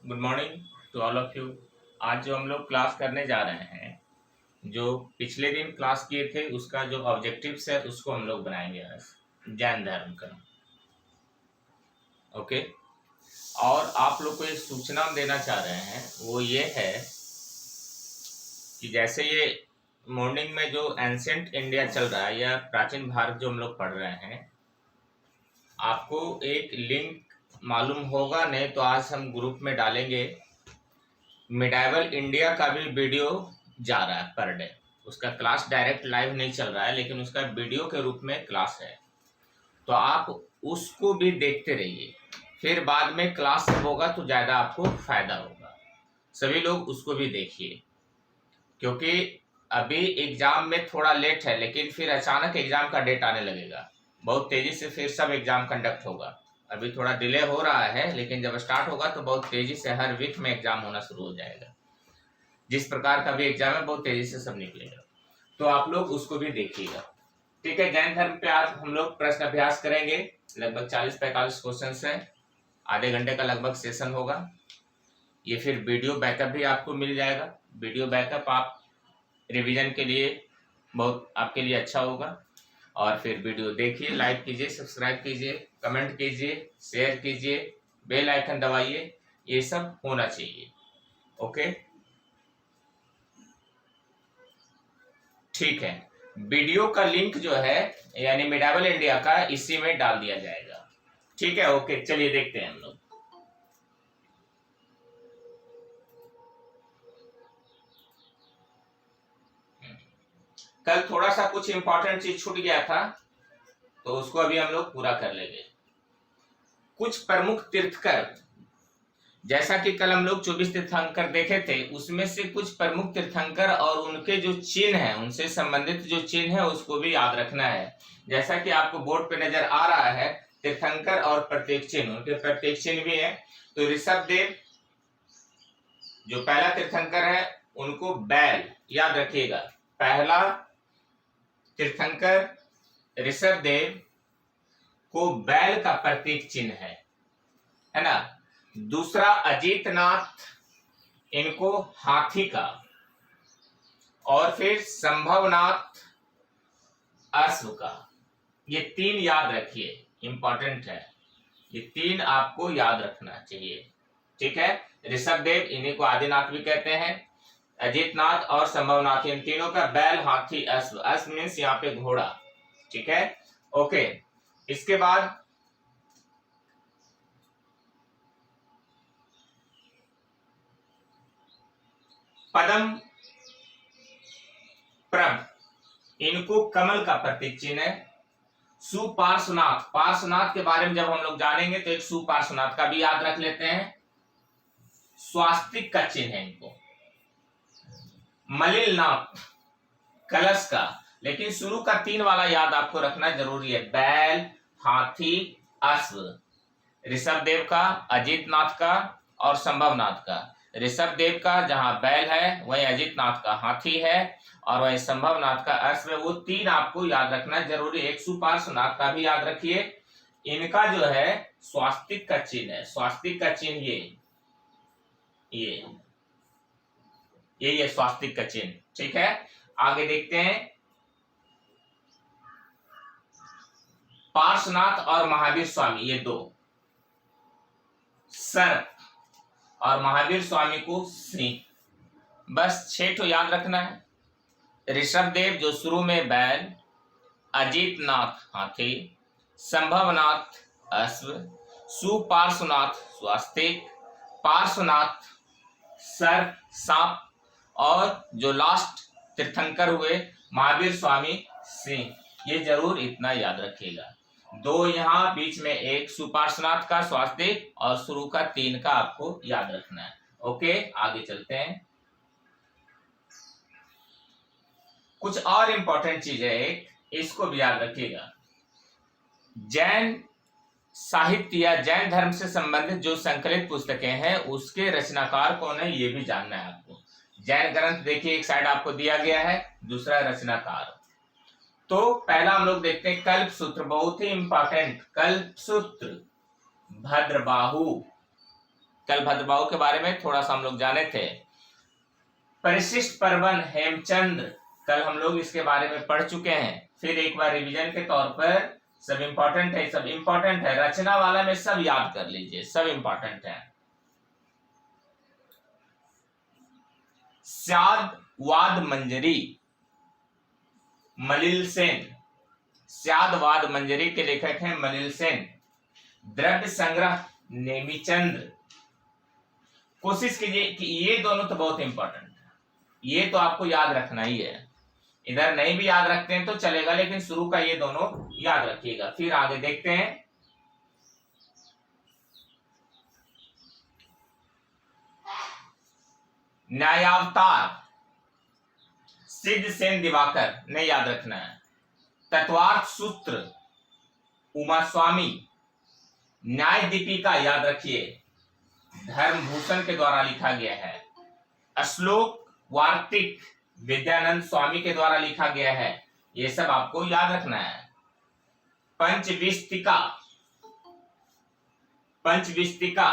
Good morning to all of you. आज जो हम लोग क्लास करने जा रहे हैं, जो पिछले दिन क्लास किए थे उसका जो ऑब्जेक्टिव्स है उसको हम लोग बनाएंगे आज जैन धर्म का। ओके। और आप लोग को एक सूचना हम देना चाह रहे हैं, वो ये है कि जैसे ये मॉर्निंग में जो एंशिएंट इंडिया चल रहा है या प्राचीन भारत जो हम लोग पढ़ रहे हैं, आपको एक लिंक मालूम होगा, नहीं तो आज हम ग्रुप में डालेंगे। मिडाइवल इंडिया का भी वीडियो जा रहा है पर डे। उसका क्लास डायरेक्ट लाइव नहीं चल रहा है, लेकिन उसका वीडियो के रूप में क्लास है, तो आप उसको भी देखते रहिए। फिर बाद में क्लास जब होगा तो ज़्यादा आपको फायदा होगा। सभी लोग उसको भी देखिए, क्योंकि अभी एग्जाम में थोड़ा लेट है, लेकिन फिर अचानक एग्जाम का डेट आने लगेगा। बहुत तेजी से फिर सब एग्जाम कंडक्ट होगा। अभी थोड़ा डिले हो रहा है, लेकिन जब स्टार्ट होगा तो बहुत तेजी से हर वीक में एग्जाम होना शुरू हो जाएगा। जिस प्रकार का भी एग्जाम है बहुत तेजी से सब निकलेगा, तो आप लोग उसको भी देखिएगा। ठीक है। जैन धर्म पे आज हम लोग प्रश्न अभ्यास करेंगे। लगभग 40-45 क्वेश्चन है। आधे घंटे का लगभग सेशन होगा। ये फिर वीडियो बैकअप भी आपको मिल जाएगा। वीडियो बैकअप आप रिवीजन के लिए बहुत आपके लिए अच्छा होगा। और फिर वीडियो देखिए, लाइक कीजिए, सब्सक्राइब कीजिए, कमेंट कीजिए, शेयर कीजिए, बेल आइकन दबाइए। ये सब होना चाहिए। ओके, ठीक है। वीडियो का लिंक जो है यानी मिडाइवल इंडिया का इसी में डाल दिया जाएगा। ठीक है। ओके, चलिए देखते हैं हम लोग। कल थोड़ा सा कुछ इंपॉर्टेंट चीज छूट गया था, तो उसको अभी हम लोग पूरा कर लेंगे। कुछ प्रमुख तीर्थकर, जैसा कि कल हम लोग 24 तीर्थंकर देखे थे, उसमें से कुछ प्रमुख तीर्थंकर और उनके जो चिन्ह है, उनसे संबंधित जो चिन्ह है उसको भी याद रखना है। जैसा कि आपको बोर्ड पे नजर आ रहा है, तीर्थंकर और प्रत्येक चिन्ह, उनके प्रत्येक चिन्ह भी है। तो ऋषभ देव जो पहला तीर्थंकर है, उनको बैल याद रखिएगा। पहला तीर्थंकर ऋषभ देव को बैल का प्रतीक चिन्ह है ना। दूसरा अजीतनाथ, इनको हाथी का। और फिर संभवनाथ अश्व का। ये तीन याद रखिए, इंपॉर्टेंट है। ये तीन आपको याद रखना चाहिए। ठीक है। ऋषभ देव, इन्हीं को आदिनाथ भी कहते हैं। अजीतनाथ और संभवनाथ, इन तीनों का बैल, हाथी, अश्व। अश्व मीन्स यहाँ पे घोड़ा। ठीक है। ओके। इसके बाद पदम प्रभ, इनको कमल का प्रतीक चिन्ह है। सुपार्श्वनाथ, पार्श्वनाथ के बारे में जब हम लोग जानेंगे तो एक सुपार्श्वनाथ का भी याद रख लेते हैं। स्वास्तिक का चिन्ह है इनको। मलिलनाथ, कलश का। लेकिन शुरू का 3 वाला याद आपको रखना जरूरी है। बैल, हाथी, अश्व। ऋषभ देव का, अजीतनाथ का और संभवनाथ का। ऋषभ देव का जहां बैल है, वहीं अजीतनाथ का हाथी है और वहीं संभवनाथ का अश्व है। वो 3 आपको याद रखना जरूरी है। एक सुपार्श्वनाथ का भी याद रखिए। इनका जो है स्वास्तिक का चिन्ह है। स्वास्तिक का चिन्ह ये स्वास्तिक का चिन्ह। ठीक है। आगे देखते हैं। पार्श्वनाथ और महावीर स्वामी, ये 2। सर्प और महावीर स्वामी को सिंह। बस 6 ठो याद रखना है। ऋषभ देव जो शुरू में बैल, अजीतनाथ हाथी, संभवनाथ अश्व, सुपार्श्वनाथ स्वास्तिक, पार्श्वनाथ सर्प सांप, और जो लास्ट तीर्थंकर हुए महावीर स्वामी सिंह। ये जरूर इतना याद रखिएगा। 2 यहाँ, बीच में एक सुपार्श्वनाथ का स्वास्तिक और शुरू का 3 का आपको याद रखना है। ओके, आगे चलते हैं। कुछ और इंपॉर्टेंट चीज है, एक इसको भी याद रखिएगा। जैन साहित्य या जैन धर्म से संबंधित जो संकलित पुस्तकें हैं, उसके रचनाकार कौन है ये भी जानना है आपको। जैन ग्रंथ देखिए, एक साइड आपको दिया गया है, दूसरा रचनाकार। तो पहला हम लोग देखते हैं कल्प सूत्र, बहुत ही इंपॉर्टेंट। कल्प सूत्र भद्रबाहु, कल भद्रबाहु के बारे में थोड़ा सा हम लोग जाने थे। परिशिष्ट परवन हेमचंद्र, कल हम लोग इसके बारे में पढ़ चुके हैं। फिर एक बार रिवीजन के तौर पर, सब इंपॉर्टेंट है, सब इंपॉर्टेंट है, रचना वाला में सब याद कर लीजिए, सब इंपॉर्टेंट है। स्याद वाद मंजरी, मलिल सेन, स्याद वाद मंजरी के लेखक हैं मलिल सेन। द्रव्य संग्रह नेमीचंद्र। कोशिश कीजिए कि ये दोनों तो बहुत इंपॉर्टेंट है, ये तो आपको याद रखना ही है। इधर नहीं भी याद रखते हैं तो चलेगा, लेकिन शुरू का ये दोनों याद रखिएगा। फिर आगे देखते हैं। न्यायावतार सिद्ध सेन दिवाकर ने याद रखना है। तत्वार्थ सूत्र उमा स्वामी। न्याय दीपिका याद रखिए, धर्मभूषण के द्वारा लिखा गया है। श्लोक वार्तिक विद्यानंद स्वामी के द्वारा लिखा गया है। ये सब आपको याद रखना है। पंचविस्तिका, पंचविस्तिका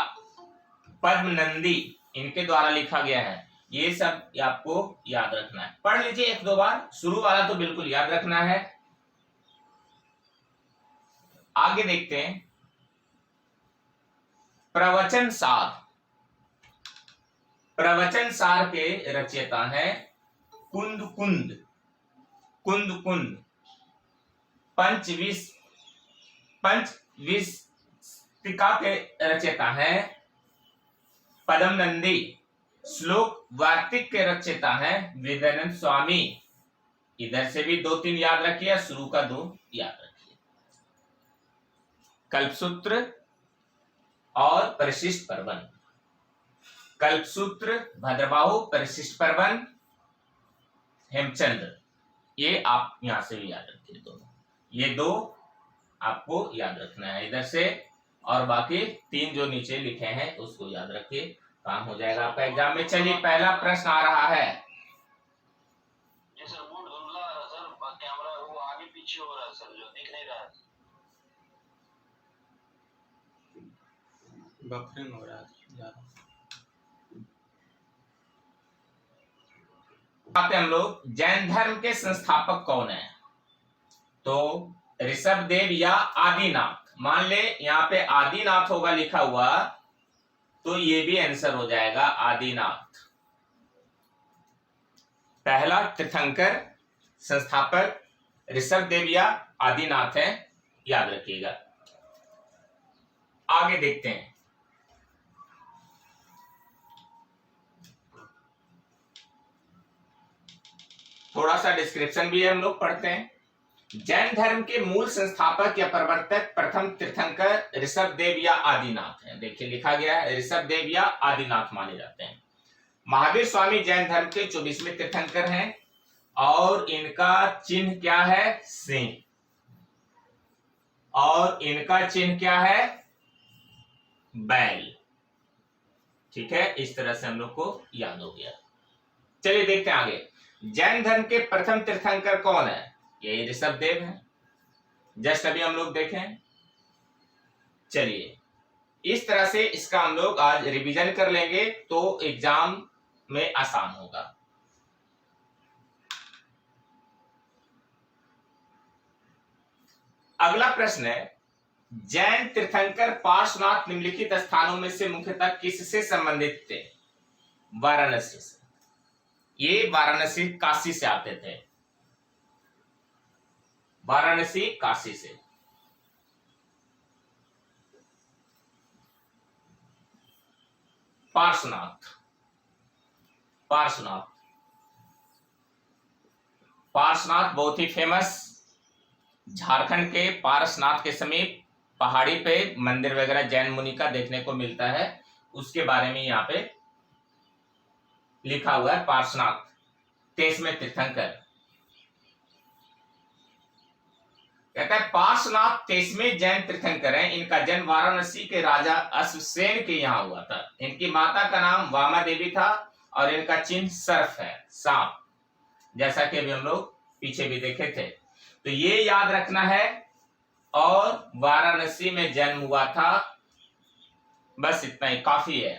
पद्मनंदी, इनके द्वारा लिखा गया है। ये सब आपको याद रखना है। पढ़ लीजिए एक दो बार, शुरू वाला तो बिल्कुल याद रखना है। आगे देखते हैं। प्रवचन सार, प्रवचन सार के रचयिता हैं कुंद कुंद, कुंद कुंद। पंचविस्तिका के रचयिता हैं पदम नंदी। श्लोक वार्तिक के रचयिता हैं विद्यानंद स्वामी। इधर से भी दो तीन याद रखिए, शुरू का दो याद रखिए। कल्पसूत्र और परिशिष्ट पर्वन। कल्पसूत्र भद्रबाहु, परिशिष्ट पर्वन हेमचंद्र, ये आप यहां से भी याद रखिए दोनों। ये दो आपको याद रखना है इधर से, और बाकी तीन जो नीचे लिखे हैं उसको याद रखिए, काम हो जाएगा आपका एग्जाम में। चलिए पहला प्रश्न आ रहा है। सर वो धुंधला सर, कैमरा वो आगे पीछे हो रहा है सर, जो दिख नहीं रहा है। बफरिंग हो रहा है ज्यादा। आते हम लोग, जैन धर्म के संस्थापक कौन है? तो ऋषभ देव या आदिनाथ। मान ले यहाँ पे आदिनाथ होगा लिखा हुआ, तो ये भी आंसर हो जाएगा आदिनाथ। पहला तीर्थंकर संस्थापक ऋषभ देव या आदिनाथ है, याद रखिएगा। आगे देखते हैं। थोड़ा सा डिस्क्रिप्शन भी है, हम लोग पढ़ते हैं। जैन धर्म के मूल संस्थापक या प्रवर्तक प्रथम तीर्थंकर ऋषभ देव या आदिनाथ हैं। देखिए लिखा गया है ऋषभ देव या आदिनाथ माने जाते हैं। महावीर स्वामी जैन धर्म के 24वें तीर्थंकर हैं, और इनका चिन्ह क्या है? सिंह। और इनका चिन्ह क्या है? बैल। ठीक है, इस तरह से हम लोग को याद हो गया। चलिए देखते हैं आगे। जैन धर्म के प्रथम तीर्थंकर कौन है? ये ऋषभ देव है, जस्ट अभी हम लोग देखें। चलिए इस तरह से इसका हम लोग आज रिवीजन कर लेंगे तो एग्जाम में आसान होगा। अगला प्रश्न है, जैन तीर्थंकर पार्श्वनाथ निम्नलिखित स्थानों में से मुख्यतः किससे संबंधित थे? वाराणसी से। ये वाराणसी काशी से आते थे, वाराणसी काशी से। पार्श्वनाथ, पार्श्वनाथ, पार्श्वनाथ बहुत ही फेमस, झारखंड के पारसनाथ के समीप पहाड़ी पे मंदिर वगैरह जैन मुनि का देखने को मिलता है, उसके बारे में यहाँ पे लिखा हुआ है। पार्श्वनाथ 23वें तीर्थंकर। कहता है पार्श्वनाथ 23वें जैन तीर्थंकर हैं। इनका जन्म वाराणसी के राजा अश्वसेन के यहाँ हुआ था। इनकी माता का नाम वामा देवी था, और इनका चिन्ह सर्प है, सांप, जैसा कि अभी हम लोग पीछे भी देखे थे। तो ये याद रखना है। और वाराणसी में जन्म हुआ था बस इतना ही काफी है।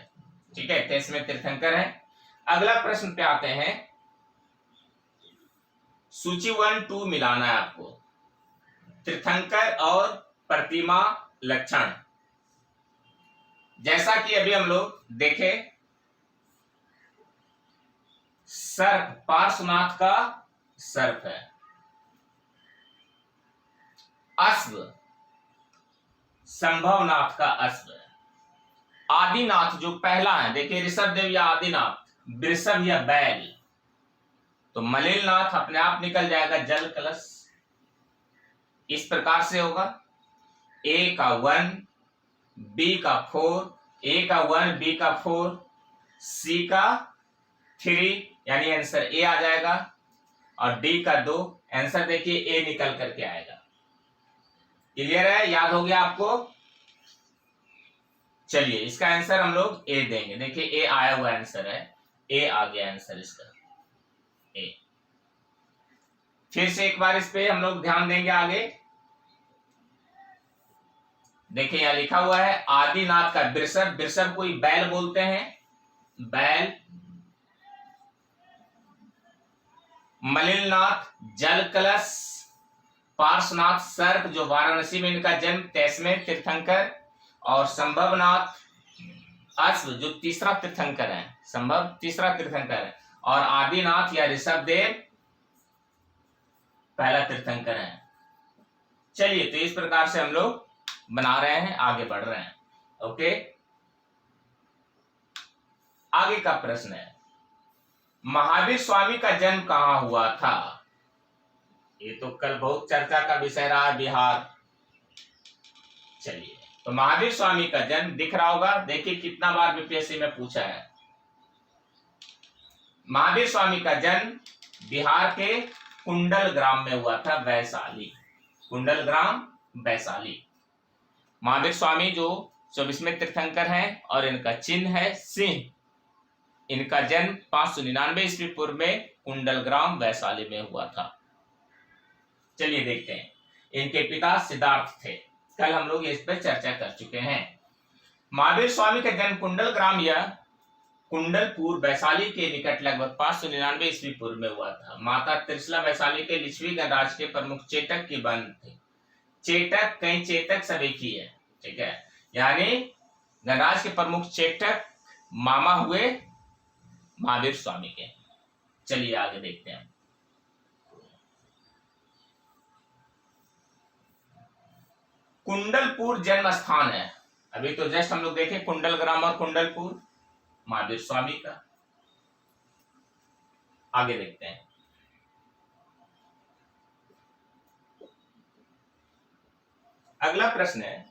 ठीक है, 23वें तीर्थंकर है। अगला प्रश्न पे आते हैं। सूची 1-2 मिलाना है आपको। तीर्थंकर और प्रतिमा लक्षण, जैसा कि अभी हम लोग देखे, सर्प पार्श्वनाथ का सर्प है, अश्व संभवनाथ का अश्व है, आदिनाथ जो पहला है, देखिए ऋषभ देव या आदिनाथ, वृषभ या बैल, तो मलिलनाथ अपने आप निकल जाएगा, जल कलश। इस प्रकार से होगा, ए का 1, बी का 4, ए का 1, बी का 4, सी का 3, यानी आंसर ए आ जाएगा, और डी का 2, आंसर देखिए ए निकल करके आएगा। क्लियर है, याद हो गया आपको? चलिए इसका आंसर हम लोग ए देंगे। देखिए ए आया हुआ आंसर है, ए आ गया आंसर इसका, ए। फिर से एक बार इस पे हम लोग ध्यान देंगे आगे। देखिए यहां लिखा हुआ है आदिनाथ का वृषभ, वृषभ कोई बैल बोलते हैं, बैल। मलिलनाथ जल कलश, पार्श्वनाथ सर्प जो वाराणसी में इनका जन्म, 23वें तीर्थंकर, और संभवनाथ अश्व जो तीसरा तीर्थंकर है, संभव तीसरा तीर्थंकर है, और आदिनाथ या ऋषभ देव पहला तीर्थंकर है। चलिए तो इस प्रकार से हम लोग बना रहे हैं, आगे बढ़ रहे हैं। ओके, आगे का प्रश्न है, महावीर स्वामी का जन्म कहां हुआ था? ये तो कल बहुत चर्चा का विषय रहा, बिहार। चलिए तो महावीर स्वामी का जन्म दिख रहा होगा, देखिए कितना बार बीपीएससी में पूछा है। महावीर स्वामी का जन्म बिहार के कुंडल ग्राम में हुआ था, वैशाली, कुंडल ग्राम वैशाली। महावीर स्वामी जो 24वें तीर्थंकर हैं, और इनका चिन्ह है सिंह। इनका जन्म 599 ईस्वी पूर्व में कुंडल ग्राम वैशाली में हुआ था। चलिए देखते हैं, इनके पिता सिद्धार्थ थे, कल हम लोग इस पर चर्चा कर चुके हैं। महावीर स्वामी का जन्म कुंडल ग्राम या कुंडलपुर वैशाली के निकट लगभग 599 ईस्वी पूर्व में हुआ था। माता त्रिशला वैशाली के लिच्छवी गणराज्य के प्रमुख चेटक की बहन थे। चेटक, कई चेतक सब एक ही है, ठीक है, यानी गणराज्य के प्रमुख चेटक मामा हुए महावीर स्वामी के। चलिए आगे देखते हैं। कुंडलपुर जन्म स्थान है, अभी तो जस्ट हम लोग देखे कुंडल ग्राम और कुंडलपुर महावीर स्वामी का। आगे देखते हैं। अगला प्रश्न है,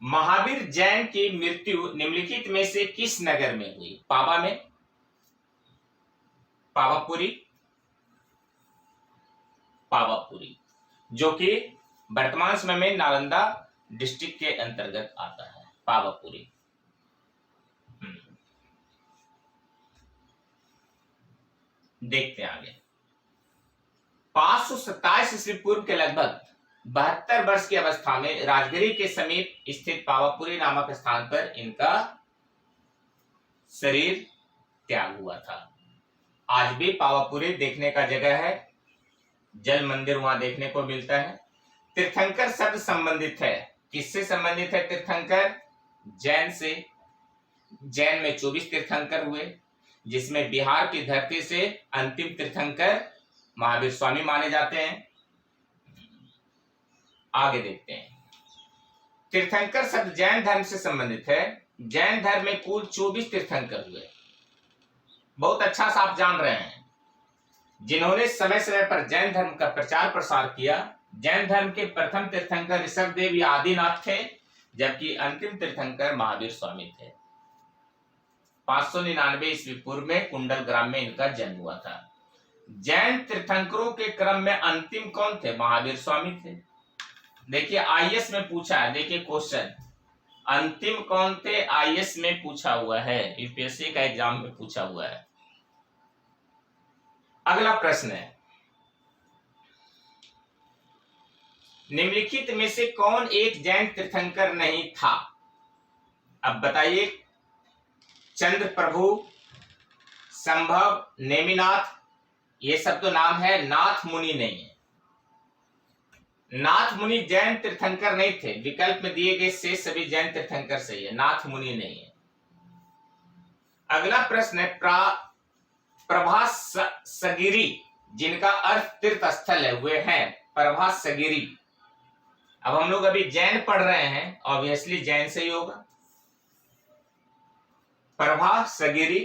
महावीर जैन की मृत्यु निम्नलिखित में से किस नगर में हुई? पावा में, पावापुरी, पावापुरी जो कि वर्तमान समय में नालंदा डिस्ट्रिक्ट के अंतर्गत आता है, पावापुरी। देखते हैं आगे। 527 ईस्वी पूर्व के लगभग 72 वर्ष की अवस्था में राजगिरी के समीप स्थित पावापुरी नामक स्थान पर इनका शरीर त्याग हुआ था। आज भी पावापुरी देखने का जगह है, जल मंदिर वहां देखने को मिलता है। तीर्थंकर शब्द संबंधित है, किससे संबंधित है तीर्थंकर? जैन से। जैन में 24 तीर्थंकर हुए, जिसमें बिहार की धरती से अंतिम तीर्थंकर महावीर स्वामी माने जाते हैं। आगे देखते हैं। तीर्थंकर शब्द जैन धर्म से संबंधित है। जैन धर्म में कुल 24 तीर्थंकर हुए। बहुत अच्छा सा आप जान रहे हैं, जिन्होंने समय समय पर जैन धर्म का प्रचार प्रसार किया। जैन धर्म के प्रथम तीर्थंकर ऋषभ देव या आदिनाथ थे, जबकि अंतिम तीर्थंकर महावीर स्वामी थे। 599 ईस्वी पूर्व में कुंडल ग्राम में इनका जन्म हुआ था। जैन तीर्थंकरों के क्रम में अंतिम कौन थे? महावीर स्वामी थे। देखिए आईएएस में पूछा है, देखिए क्वेश्चन, अंतिम कौन थे? आईएएस में पूछा हुआ है, यूपीएससी का एग्जाम में पूछा हुआ है। अगला प्रश्न है, निम्नलिखित में से कौन एक जैन तीर्थंकर नहीं था? अब बताइए, चंद्र प्रभु, संभव, नेमिनाथ, ये सब तो नाम है, नाथ मुनि नहीं है। नाथ मुनि जैन तीर्थंकर नहीं थे, विकल्प में दिए गए से सभी जैन तीर्थंकर सही है, नाथ मुनि नहीं है। अगला प्रश्न है, प्रभासगिरी, जिनका अर्थ तीर्थ स्थल है, वे हैं प्रभासगिरी। अब हम लोग अभी जैन पढ़ रहे हैं, ऑब्वियसली जैन से ही होगा। प्रभासगिरी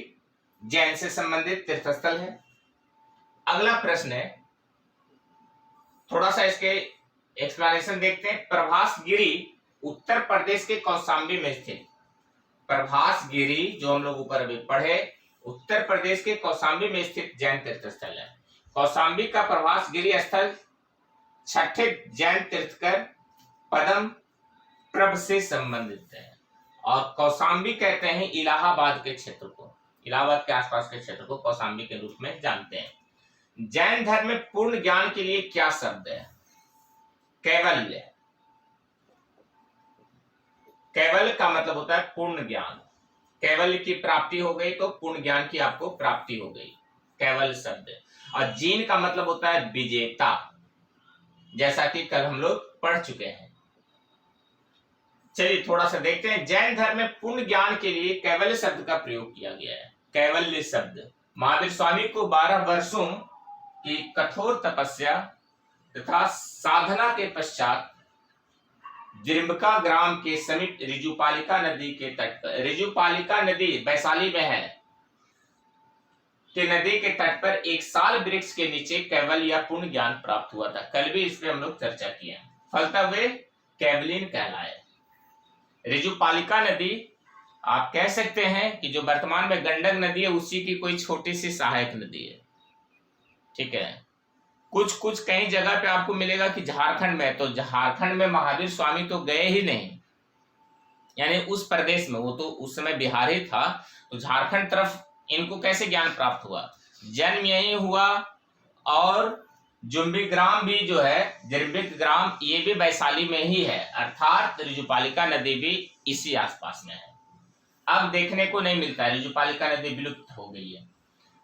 जैन से संबंधित तीर्थस्थल है। अगला प्रश्न है, थोड़ा सा इसके एक्सप्लेनेशन देखते हैं। प्रभासगिरी उत्तर प्रदेश के कौशाम्बी में स्थित, प्रभासगिरी जो हम लोग ऊपर अभी पढ़े, उत्तर प्रदेश के कौशाम्बी में स्थित जैन तीर्थस्थल है। कौशाम्बी का प्रभासगिरी स्थल छठे जैन तीर्थकर पदम प्रभ से संबंधित है। और कौशाम्बी कहते हैं इलाहाबाद के क्षेत्र को, इलाहाबाद के आसपास के क्षेत्र को कौशाम्बी के रूप में जानते हैं। जैन धर्म में पूर्ण ज्ञान के लिए क्या शब्द है? कैवल्य। कैवल्य का मतलब होता है पूर्ण ज्ञान। कैवल्य की प्राप्ति हो गई तो पूर्ण ज्ञान की आपको प्राप्ति हो गई, कैवल्य शब्द। और जीन का मतलब होता है विजेता, जैसा कि कल हम लोग पढ़ चुके हैं। चलिए थोड़ा सा देखते हैं, जैन धर्म में पूर्ण ज्ञान के लिए कैवल्य शब्द का प्रयोग किया गया है। कैवल्य शब्द महावीर स्वामी को 12 वर्षों की कठोर तपस्या तथा साधना के पश्चात द्रिम्बका ग्राम के समीप ऋजुपालिका नदी के तट पर, ऋजुपालिका नदी वैशाली में है, के नदी के तट पर एक साल वृक्ष के नीचे कैवल्य या पूर्ण ज्ञान प्राप्त हुआ था। कल भी इस पे हम लोग चर्चा किए। फलतः वे कैवलिन कहलाए। ऋजुपालिका नदी आप कह सकते हैं कि जो वर्तमान में गंडक नदी है उसी की कोई छोटी सी सहायक नदी है, ठीक है। कुछ कुछ कई जगह पे आपको मिलेगा कि झारखंड में, तो झारखंड में महावीर स्वामी तो गए ही नहीं, यानी उस प्रदेश में, वो तो उस समय बिहार ही था, तो झारखंड तरफ इनको कैसे ज्ञान प्राप्त हुआ? जन्म यही हुआ। और जुम्बी ग्राम भी जो है, जरिबिक ग्राम, ये भी वैशाली में ही है, अर्थात ऋजुपालिका नदी भी इसी आसपास में है। अब देखने को नहीं मिलता है, ऋजुपालिका नदी विलुप्त हो गई है।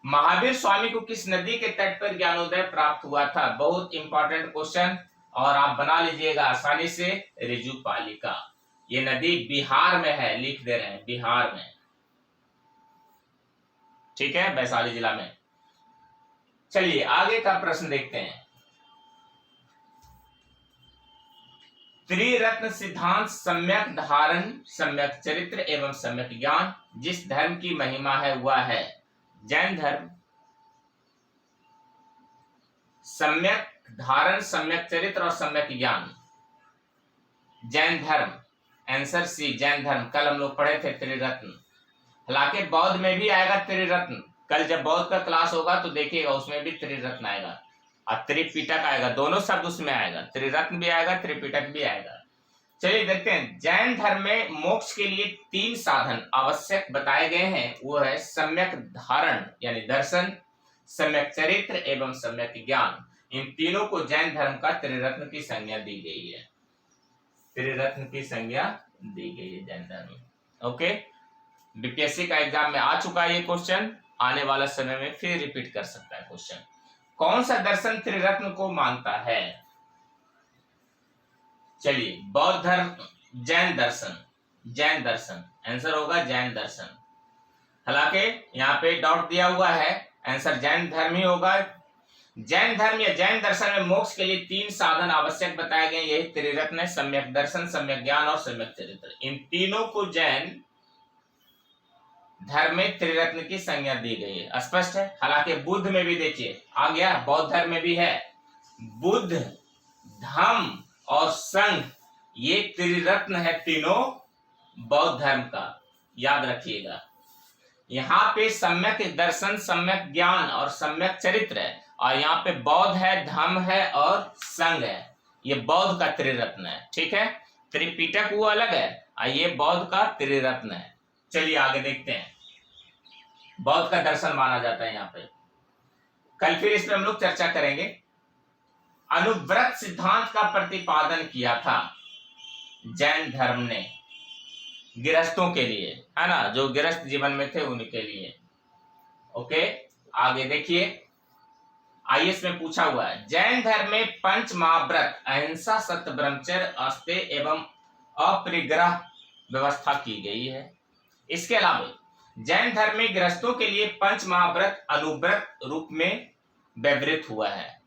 महावीर स्वामी को किस नदी के तट पर ज्ञानोदय प्राप्त हुआ था? बहुत इंपॉर्टेंट क्वेश्चन, और आप बना लीजिएगा आसानी से, ऋजुपालिका। ये नदी बिहार में है, लिख दे रहे हैं बिहार में, ठीक है, वैशाली जिला में। चलिए आगे का प्रश्न देखते हैं। त्रिरत्न सिद्धांत सम्यक धारण, सम्यक चरित्र एवं सम्यक ज्ञान जिस धर्म की महिमा है वह है जैन धर्म। सम्यक धारण, सम्यक चरित्र और सम्यक ज्ञान, जैन धर्म। आंसर सी, जैन धर्म। कल हम लोग पढ़े थे त्रिरत्न। हालांकि बौद्ध में भी आएगा त्रिरत्न, कल जब बौद्ध का क्लास होगा तो देखिएगा उसमें भी त्रिरत्न आएगा और त्रिपिटक आएगा, दोनों शब्द उसमें आएगा, त्रिरत्न भी आएगा, त्रिपिटक भी आएगा। चलिए देखते हैं, जैन धर्म में मोक्ष के लिए 3 साधन आवश्यक बताए गए हैं। वो है सम्यक धारण यानी दर्शन, सम्यक चरित्र एवं सम्यक ज्ञान। इन तीनों को जैन धर्म का त्रिरत्न की संज्ञा दी गई है, त्रिरत्न की संज्ञा दी गई है जैन धर्म में। ओके, बीपीएससी का एग्जाम में आ चुका है ये क्वेश्चन, आने वाला समय में फिर रिपीट कर सकता है क्वेश्चन। कौन सा दर्शन त्रिरत्न को मानता है? चलिए, बौद्ध धर्म, जैन दर्शन, जैन दर्शन आंसर होगा, जैन दर्शन। हालांकि यहाँ पे डाउट दिया हुआ है, आंसर जैन धर्म ही होगा। जैन धर्म या जैन दर्शन में मोक्ष के लिए 3 साधन आवश्यक बताए गए, यही त्रिरत्न है, सम्यक दर्शन, सम्यक ज्ञान और सम्यक चरित्र। इन तीनों को जैन धर्म में त्रिरत्न की संज्ञा दी गई है, स्पष्ट है। हालांकि बुद्ध में भी देखिए आ गया, बौद्ध धर्म में भी है, बुद्ध, धम्म और संघ, ये त्रिरत्न है तीनों बौद्ध धर्म का, याद रखिएगा। यहाँ पे सम्यक दर्शन, सम्यक ज्ञान और सम्यक चरित्र है, और यहाँ पे बौद्ध है, धम्म है और संघ है, ये बौद्ध का त्रिरत्न है, ठीक है। त्रिपिटक वो अलग है और ये बौद्ध का त्रिरत्न है। चलिए आगे देखते हैं, बौद्ध का दर्शन माना जाता है यहाँ पे, कल फिर इस पे हम लोग चर्चा करेंगे। अनुव्रत सिद्धांत का प्रतिपादन किया था जैन धर्म ने। गृहस्थों के लिए, है ना, जो गृहस्थ जीवन में थे उनके लिए। ओके, आगे देखिए, आईएएस में पूछा हुआ है, जैन धर्म में पंच महाव्रत अहिंसा, सत्य, ब्रह्मचर्य, अस्तेय एवं अपरिग्रह व्यवस्था की गई है। इसके अलावा जैन धर्म में गृहस्थों के लिए पंच महाव्रत अनुव्रत रूप में व्यवहृत हुआ है,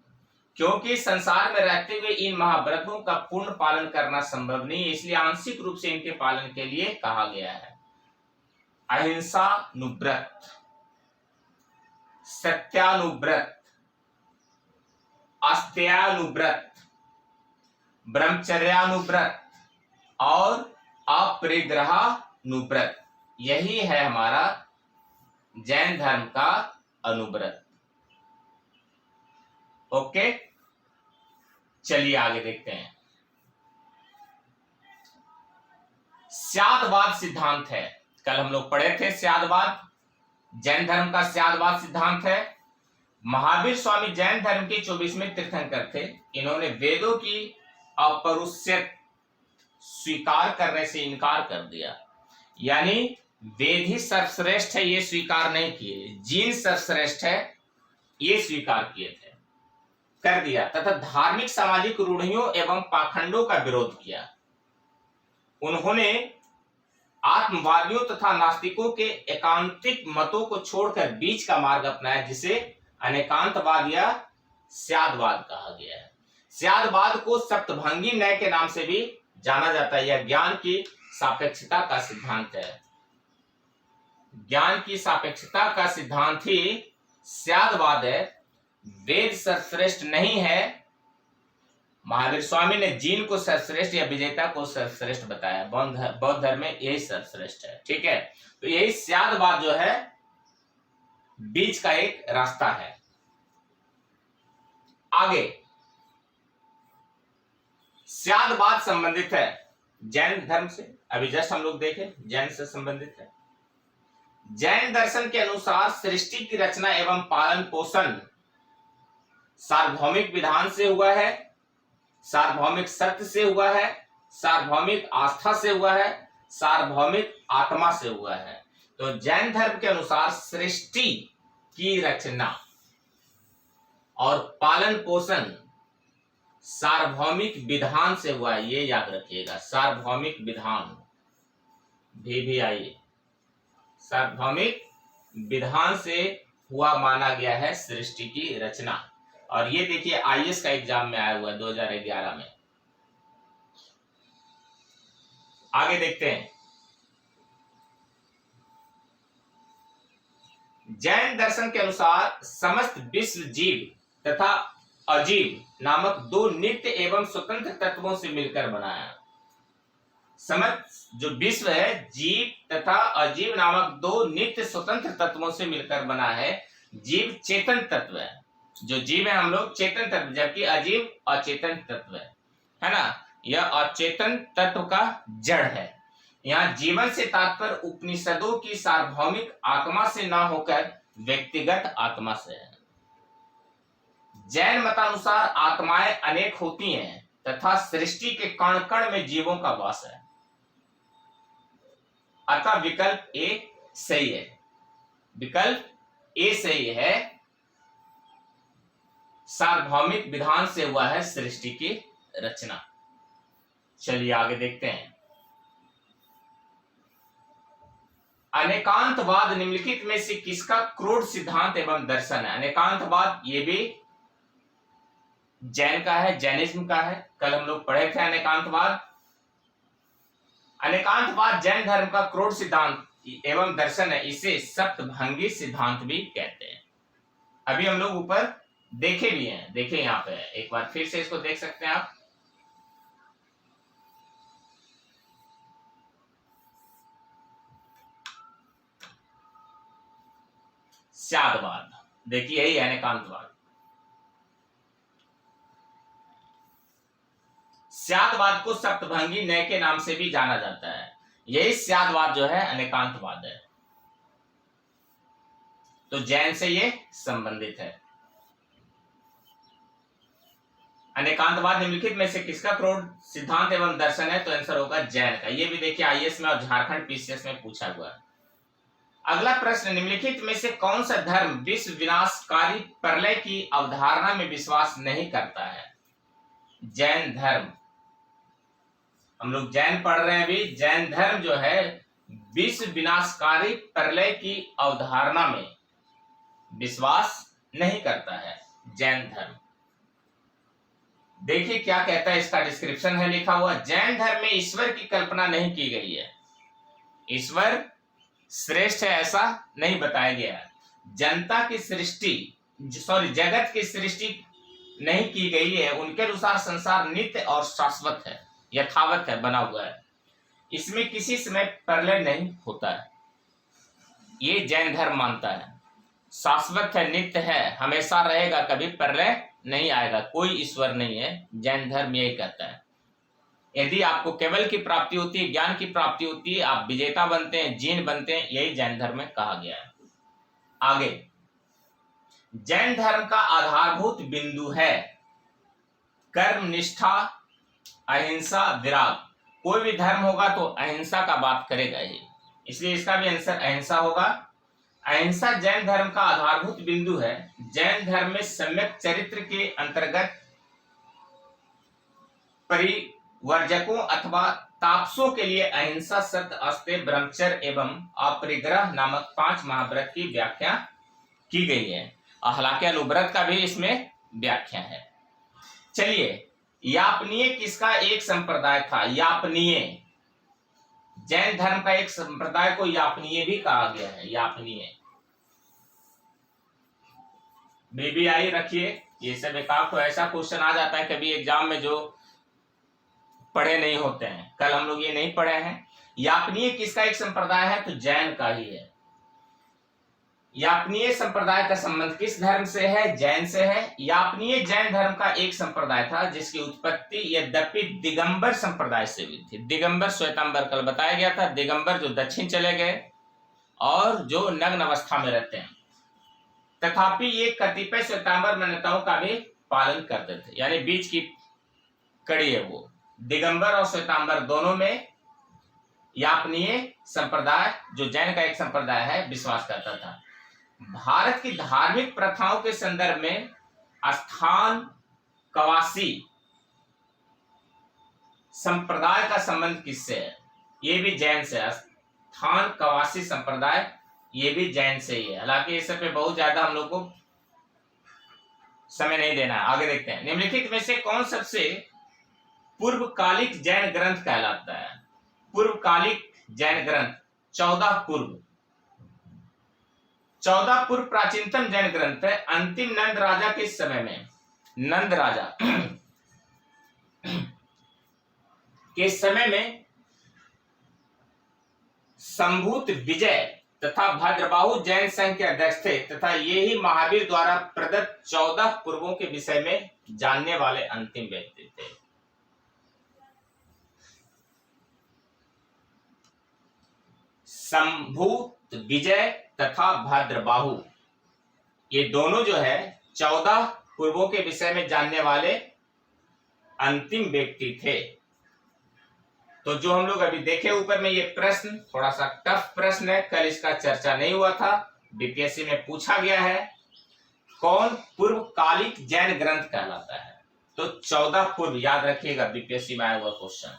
क्योंकि संसार में रहते हुए इन महाव्रतों का पूर्ण पालन करना संभव नहीं है, इसलिए आंशिक रूप से इनके पालन के लिए कहा गया है। अहिंसानुव्रत, सत्यानुव्रत, अस्तेयानुव्रत, ब्रह्मचर्यानुव्रत और अपरिग्रहानुव्रत, यही है हमारा जैन धर्म का अनुव्रत। ओके, चलिए आगे देखते हैं। स्यादवाद सिद्धांत है, कल हम लोग पढ़े थे स्यादवाद, जैन धर्म का स्यादवाद सिद्धांत है। महावीर स्वामी जैन धर्म के 24वें तीर्थंकर थे। इन्होंने वेदों की अपरुष्यत स्वीकार करने से इनकार कर दिया, यानी वेद ही सर्वश्रेष्ठ है ये स्वीकार नहीं किए, जीन सर्वश्रेष्ठ है ये स्वीकार किए थे, कर दिया, तथा धार्मिक सामाजिक रूढ़ियों एवं पाखंडों का विरोध किया। उन्होंने आत्मवादियों तथा नास्तिकों के एकांतिक मतों को छोड़कर बीच का मार्ग अपनाया, जिसे अनेकांतवाद या स्यादवाद कहा गया है। स्यादवाद को सप्तभंगी न्याय के नाम से भी जाना जाता है। यह ज्ञान की सापेक्षता का सिद्धांत है। ज्ञान की सापेक्षता का सिद्धांत ही स्यादवाद है। वेद सर्वश्रेष्ठ नहीं है। महावीर स्वामी ने जीन को सर्वश्रेष्ठ या विजेता को सर्वश्रेष्ठ बताया। बौद्ध धर्म में यही सर्वश्रेष्ठ है। ठीक है, तो यही स्यादवाद जो है बीच का एक रास्ता है। आगे स्यादवाद संबंधित है जैन धर्म से, अभी जस्ट हम लोग देखें जैन से संबंधित है। जैन दर्शन के अनुसार सृष्टि की रचना एवं पालन पोषण सार्वभौमिक विधान से हुआ है, सार्वभौमिक सत्य से हुआ है, सार्वभौमिक आस्था से हुआ है, सार्वभौमिक आत्मा से हुआ है। तो जैन धर्म के अनुसार सृष्टि की रचना और पालन पोषण सार्वभौमिक विधान से हुआ है, ये याद रखिएगा। सार्वभौमिक विधान भी आइए, सार्वभौमिक विधान से हुआ माना गया है सृष्टि की रचना। और ये देखिए आईएएस का एग्जाम में आया हुआ है 2011 में। आगे देखते हैं। जैन दर्शन के अनुसार समस्त विश्व जीव तथा अजीव नामक दो नित्य एवं स्वतंत्र तत्वों से मिलकर बना है। समस्त जो विश्व है, जीव तथा अजीव नामक दो नित्य स्वतंत्र तत्वों से मिलकर बना है। जीव चेतन तत्व है, जो जीव है हम लोग चेतन तत्व, जबकि अजीव अचेतन तत्व है ना। यह अचेतन तत्व का जड़ है। यहाँ जीवन से तात्पर्य उपनिषदों की सार्वभौमिक आत्मा से ना होकर व्यक्तिगत आत्मा से है। जैन मतानुसार आत्माएं अनेक होती हैं तथा सृष्टि के कण कण में जीवों का वास है, अतः विकल्प ए सही है। विकल्प ए सही है। सार्वभौमिक विधान से हुआ है सृष्टि की रचना। चलिए आगे देखते हैं। अनेकांतवाद निम्नलिखित में से किसका क्रोध सिद्धांत एवं दर्शन है? अनेकांतवाद ये भी जैन का है, जैनिज्म का है। कल हम लोग पढ़े थे अनेकांतवाद। अनेकांतवाद जैन धर्म का क्रोध सिद्धांत एवं दर्शन है। इसे सप्तभंगी सिद्धांत भी कहते हैं। अभी हम लोग ऊपर देखे भी हैं, देखिए यहाँ पे एक बार फिर से इसको देख सकते हैं आप। स्यादवाद देखिए, यही अनेकांतवाद। स्यादवाद को सप्तभंगी न्याय के नाम से भी जाना जाता है। यही स्यादवाद जो है अनेकांतवाद है। तो जैन से ये संबंधित है। अनेकांतवाद निम्नलिखित में से किसका क्रोध सिद्धांत एवं दर्शन है? तो आंसर होगा जैन का। ये भी देखिए आईएएस में और झारखंड पीसीएस में पूछा हुआ है। अगला प्रश्न, निम्नलिखित में से कौन सा धर्म विश्व विनाशकारी प्रलय की अवधारणा में विश्वास नहीं करता है? जैन धर्म। हम लोग जैन पढ़ रहे हैं अभी। जैन धर्म जो है विश्व विनाशकारी प्रलय की अवधारणा में विश्वास नहीं करता है, जैन धर्म। देखिए क्या कहता है, इसका डिस्क्रिप्शन है लिखा हुआ। जैन धर्म में ईश्वर की कल्पना नहीं की गई है। ईश्वर श्रेष्ठ है ऐसा नहीं बताया गया है। जनता की सृष्टि जगत की सृष्टि नहीं की गई है। उनके अनुसार संसार नित्य और शाश्वत है, यथावत है, बना हुआ है। इसमें किसी समय प्रलय नहीं होता है, ये जैन धर्म मानता है। शाश्वत है, नित्य है, हमेशा रहेगा, कभी प्रलय नहीं आएगा, कोई ईश्वर नहीं है। जैन धर्म यही कहता है। यदि आपको केवल की प्राप्ति होती है, ज्ञान की प्राप्ति होती है, आप विजेता बनते हैं, जीन बनते हैं, यही जैन धर्म में कहा गया है। आगे, जैन धर्म का आधारभूत बिंदु है कर्म निष्ठा, अहिंसा, विराग। कोई भी धर्म होगा तो अहिंसा का बात करेगा ही, इसलिए इसका भी आंसर अहिंसा होगा। अहिंसा जैन धर्म का आधारभूत बिंदु है। जैन धर्म में सम्यक चरित्र के अंतर्गत परिवर्जकों अथवा तापसों के लिए अहिंसा, सत्य, अस्तेय, ब्रह्मचर्य एवं अपरिग्रह नामक 5 महाव्रत की व्याख्या की गई है। हालांकि अनुव्रत का भी इसमें व्याख्या है। चलिए, यापनीय किसका एक संप्रदाय था? यापनीय, जैन धर्म का एक संप्रदाय को यापनीय भी कहा गया है। यापनीय, बीबीआई रखिए, ये सब एक आपको ऐसा क्वेश्चन आ जाता है कभी एग्जाम में जो पढ़े नहीं होते हैं। कल हम लोग ये नहीं पढ़े हैं। यापनीय किसका एक संप्रदाय है? तो जैन का ही है। यापनीय संप्रदाय का संबंध किस धर्म से है? जैन से है। यापनीय जैन धर्म का एक संप्रदाय था जिसकी उत्पत्ति यद्यपि दिगंबर संप्रदाय से हुई थी। दिगंबर, श्वेतांबर कल बताया गया था। दिगंबर जो दक्षिण चले गए और जो नग्न अवस्था में रहते हैं, तथापि ये कतिपय श्वेतांबर मान्यताओं का भी पालन करते थे, यानी बीच की कड़ी है वो। दिगंबर और श्वेतांबर दोनों में यापनीय संप्रदाय जो जैन का एक संप्रदाय है विश्वास करता था। भारत की धार्मिक प्रथाओं के संदर्भ में स्थान कवासी संप्रदाय का संबंध किससे है? ये भी जैन से है। स्थान कवासी संप्रदाय ये भी जैन से ही है। हालांकि इस पे बहुत ज्यादा हम लोग को समय नहीं देना है, आगे देखते हैं। निम्नलिखित में से कौन सबसे पूर्वकालिक जैन ग्रंथ कहलाता है? पूर्वकालिक जैन ग्रंथ 14 पूर्व। 14 पूर्व प्राचीनतम जैन ग्रंथ है। अंतिम नंद राजा के समय में, नंद राजा के समय में संभूत विजय तथा भद्रबाहु जैन संघ के अध्यक्ष थे तथा ये ही महावीर द्वारा प्रदत्त 14 पूर्वों के विषय में जानने वाले अंतिम व्यक्ति थे। संभूत विजय तथा भद्रबाहु, ये दोनों जो है 14 पूर्वों के विषय में जानने वाले अंतिम व्यक्ति थे। तो जो हम लोग अभी देखे ऊपर में, ये प्रश्न थोड़ा सा टफ प्रश्न है, कल इसका चर्चा नहीं हुआ था, बीपीएससी में पूछा गया है। कौन पूर्वकालिक जैन ग्रंथ कहलाता है? तो 14 पूर्व, याद रखिएगा, बीपीएससी में आया हुआ क्वेश्चन।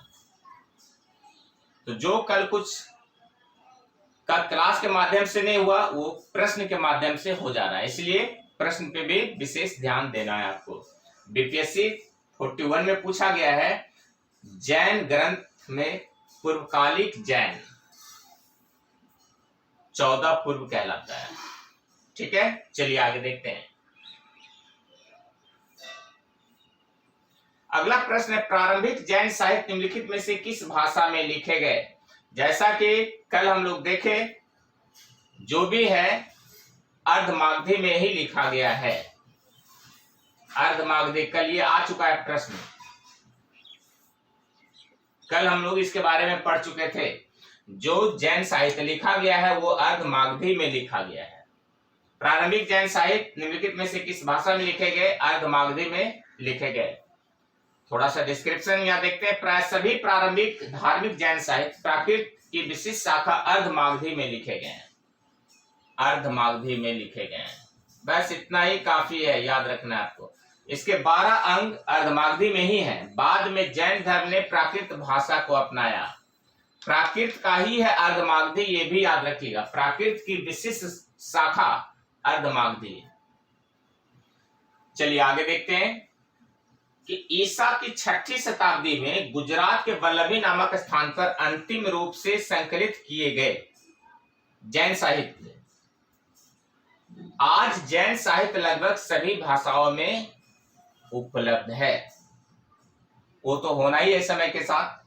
तो जो कल कुछ का क्लास के माध्यम से नहीं हुआ वो प्रश्न के माध्यम से हो जा रहा है, इसलिए प्रश्न पे भी विशेष ध्यान देना है आपको। बीपीएससी 41 में पूछा गया है जैन ग्रंथ में पूर्वकालिक जैन 14 पूर्व कहलाता है। ठीक है, चलिए आगे देखते हैं। अगला प्रश्न है, प्रारंभिक जैन साहित्य निम्नलिखित में से किस भाषा में लिखे गए? जैसा कि कल हम लोग देखे, जो भी है अर्धमागधी में ही लिखा गया है। अर्धमागधी, कल ये आ चुका है प्रश्न, कल हम लोग इसके बारे में पढ़ चुके थे। जो जैन साहित्य लिखा गया है वो अर्धमागधी में लिखा गया है। प्रारंभिक जैन साहित्य निम्नलिखित में से किस भाषा में लिखे गए? अर्धमागधी में लिखे गए। थोड़ा सा डिस्क्रिप्शन यहाँ देखते हैं। प्राय सभी प्रारंभिक धार्मिक जैन साहित्य प्राकृत की विशिष्ट शाखा अर्धमागधी में लिखे गए हैं, अर्धमागधी में लिखे गए हैं। बस इतना ही काफी है, याद रखना आपको। इसके 12 अंग अर्धमागधी में ही हैं। बाद में जैन धर्म ने प्राकृत भाषा को अपनाया। प्राकृत का ही है अर्धमागधी, ये भी याद रखिएगा। प्राकृत की विशिष्ट शाखा अर्धमागधी। चलिए आगे देखते हैं कि ईसा की 6ठी शताब्दी में गुजरात के वल्लभी नामक स्थान पर अंतिम रूप से संकलित किए गए जैन साहित्य। आज जैन साहित्य लगभग सभी भाषाओं में उपलब्ध है। वो तो होना ही है समय के साथ,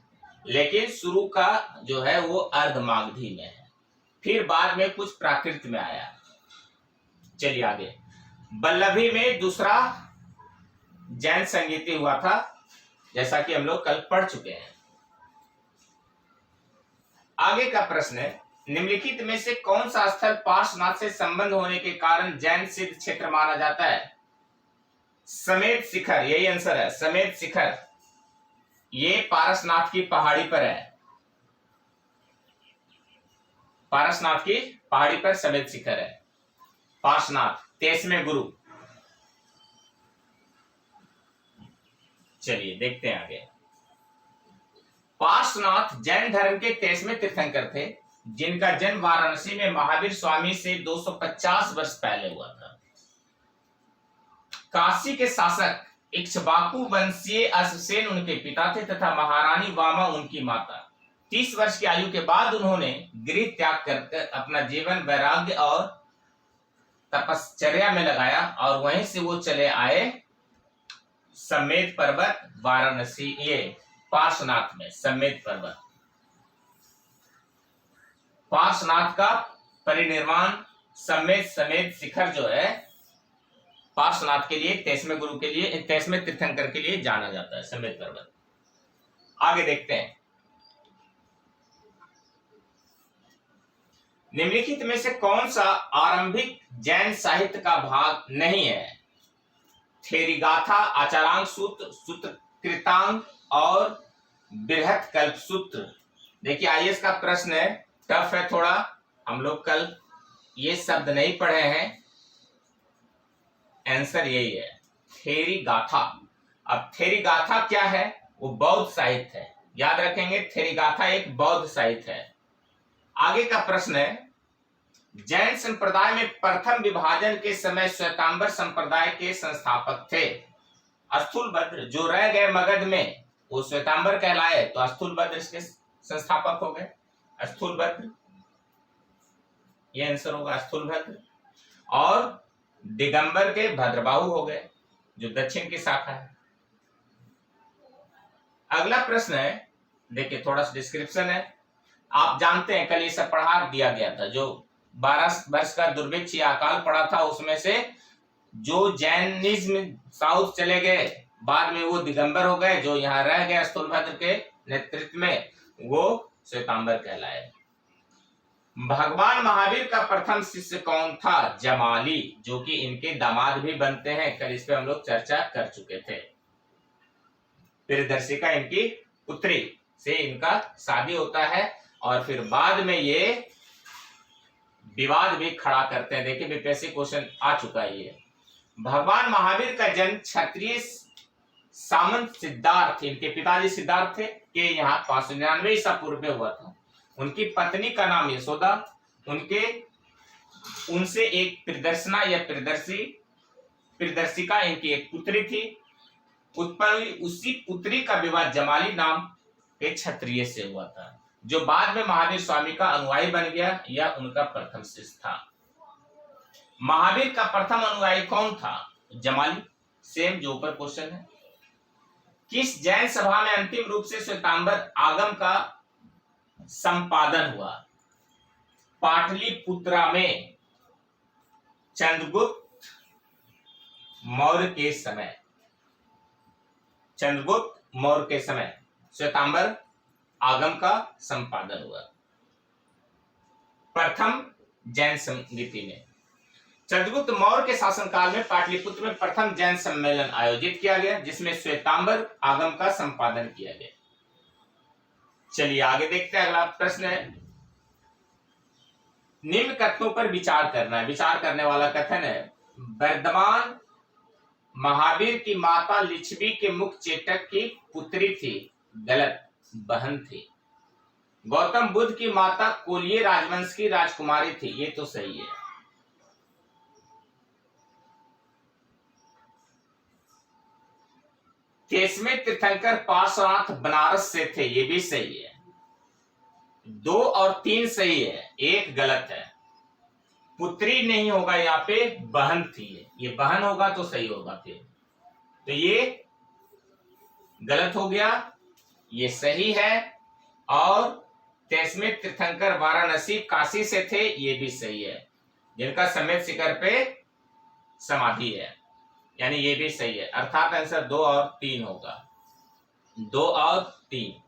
लेकिन शुरू का जो है वो अर्धमागधी में है, फिर बाद में कुछ प्राकृत में आया। चलिए आगे। वल्लभी में दूसरा जैन संगीति हुआ था, जैसा कि हम लोग कल पढ़ चुके हैं। आगे का प्रश्न है, निम्नलिखित में से कौन सा स्थल पार्श्वनाथ से संबंध होने के कारण जैन सिद्ध क्षेत्र माना जाता है? समेत शिखर, यही आंसर है। समेत शिखर ये पारसनाथ की पहाड़ी पर है। पारसनाथ की पहाड़ी पर समेत शिखर है। पार्श्वनाथ 23वें गुरु। चलिए देखते हैं आगे। पार्श्वनाथ जैन धर्म के 23वें तीर्थंकर थे, जिनका जन्म वाराणसी में महावीर स्वामी से 250 वर्ष पहले हुआ था। काशी के शासक इक्ष्वाकु वंशीय अश्वसेन उनके पिता थे तथा महारानी वामा उनकी माता। 30 वर्ष की आयु के बाद उन्होंने गृह त्याग कर अपना जीवन वैराग्य और तपश्चर्या में लगाया और वहीं से वो चले आए समेत पर्वत वाराणसी, ये पार्श्वनाथ में समेत पर्वत। पार्श्वनाथ का परिनिर्वाण समेत शिखर जो है पार्श्वनाथ के लिए 23वें गुरु के लिए 23वें तीर्थंकर के लिए जाना जाता है, समेत पर्वत। आगे देखते हैं। निम्नलिखित में से कौन सा आरंभिक जैन साहित्य का भाग नहीं है? थेरीगाथा, आचारांग सूत्र, सूत्रकृतांग और बृहत कल्प सूत्र। देखिए आईएएस का प्रश्न है, टफ है थोड़ा, हम लोग कल ये शब्द नहीं पढ़े हैं। आंसर यही है, थेरीगाथा। अब थेरीगाथा क्या है? वो बौद्ध साहित्य है, याद रखेंगे। थेरीगाथा एक बौद्ध साहित्य है। आगे का प्रश्न है, जैन संप्रदाय में प्रथम विभाजन के समय श्वेतांबर संप्रदाय के संस्थापक थे। स्थूलभद्र जो रह गए मगध में वो श्वेतांबर कहलाए, तो स्थूलभद्र इसके संस्थापक हो गए। स्थूलभद्र, ये आंसर होगा स्थूलभद्र। और दिगंबर के भद्रबाहु हो गए, जो दक्षिण की शाखा है। अगला प्रश्न है, देखिए थोड़ा सा डिस्क्रिप्शन है। आप जानते हैं कल ये सब पढ़ा दिया गया था, जो 12 वर्ष का दुर्भिक्ष या अकाल पड़ा था, उसमें से जो जैनिज्म साउथ चले गए, बाद में वो दिगंबर हो गए, जो यहाँ रह गए स्थूलभद्र के नेतृत्व में, वो श्वेतांबर कहलाए। भगवान महावीर का प्रथम शिष्य कौन था? जमाली, जो कि इनके दामाद भी बनते हैं। कल इस पे हम लोग चर्चा कर चुके थे। प्रियदर्शिका इनकी पुत्री से इनका शादी होता है और फिर बाद में ये विवाद भी खड़ा करते हैं। देखिए बीपीएससी क्वेश्चन आ चुका है ये। भगवान महावीर का जन्म क्षत्रिय सामंत सिद्धार्थ, इनके पिताजी सिद्धार्थ थे, के यहाँ 599 ईसा पूर्व में हुआ था। उनकी पत्नी का नाम यशोदा, उनसे एक प्रियदर्शना या प्रियदर्शिका इनकी एक पुत्री थी। उत्पन्न हुई उसी पुत्री का विवाह जमाली नाम के क्षत्रिय से हुआ था, जो बाद में महावीर स्वामी का अनुयायी बन गया या उनका प्रथम शिष्य था। महावीर का प्रथम अनुयायी कौन था? जमाली, सेम जो ऊपर क्वेश्चन है। किस जैन सभा में अंतिम रूप से श्वेतांबर आगम का संपादन हुआ? पाटलिपुत्रा में चंद्रगुप्त मौर्य के समय। चंद्रगुप्त मौर्य के समय श्वेतांबर आगम का संपादन हुआ, प्रथम जैन संगीति में। चंद्रगुप्त मौर्य के शासनकाल में पाटलिपुत्र में प्रथम जैन सम्मेलन आयोजित किया गया, जिसमें श्वेतांबर आगम का संपादन किया गया। चलिए आगे देखते हैं। अगला प्रश्न है, निम्न कथनों पर विचार करना है। विचार करने वाला कथन है, वर्धमान महावीर की माता लिच्छवी के मुख चेटक की पुत्री थी। गलत, बहन थी। गौतम बुद्ध की माता कोलिय राजवंश की राजकुमारी थी। ये तो सही है। केसमें तीर्थंकर पार्श्वनाथ बनारस से थे। ये भी सही है। 2 और 3 सही है, 1 गलत है। पुत्री नहीं होगा, यहाँ पे बहन थी। ये बहन होगा तो सही होगा फिर, तो ये गलत हो गया, ये सही है। और 23वें तीर्थंकर वाराणसी काशी से थे। ये भी सही है, जिनका समेत शिखर पे समाधि है, यानी ये भी सही है। अर्थात आंसर 2 और 3 होगा, 2 और 3।